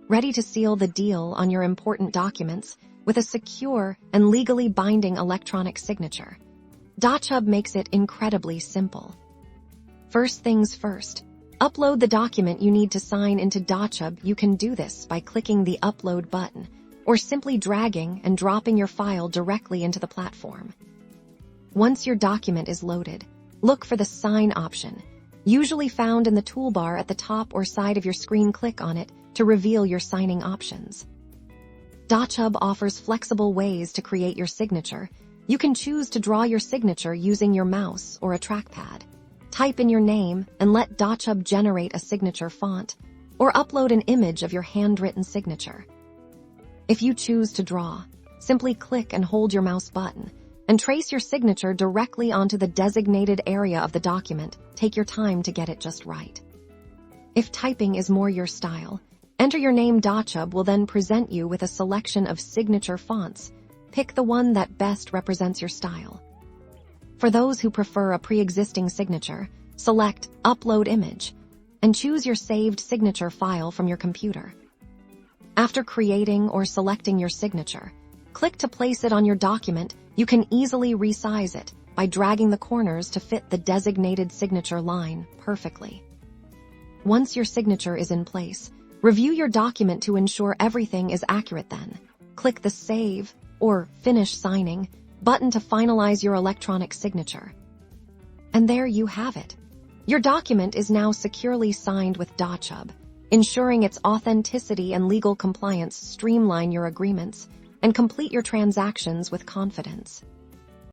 ready to seal the deal on your important documents with a secure and legally binding electronic signature. Dochub makes it incredibly simple. First things first, upload the document you need to sign into Dochub. You can do this by clicking the Upload button or simply dragging and dropping your file directly into the platform. Once your document is loaded, look for the Sign option, usually found in the toolbar at the top or side of your screen. Click on it to reveal your signing options. Dochub offers flexible ways to create your signature. You can choose to draw your signature using your mouse or a trackpad. Type in your name and let Dochub generate a signature font, or upload an image of your handwritten signature. If you choose to draw, simply click and hold your mouse button and trace your signature directly onto the designated area of the document. Take your time to get it just right. If typing is more your style, enter your name. Dochub will then present you with a selection of signature fonts. Pick the one that best represents your style. For those who prefer a pre-existing signature, select Upload Image and choose your saved signature file from your computer. After creating or selecting your signature, click to place it on your document. You can easily resize it by dragging the corners to fit the designated signature line perfectly. Once your signature is in place, review your document to ensure everything is accurate. Then, click the Save or Finish Signing button to finalize your electronic signature. And there you have it. Your document is now securely signed with Dochub, ensuring its authenticity and legal compliance. Streamline your agreements and complete your transactions with confidence.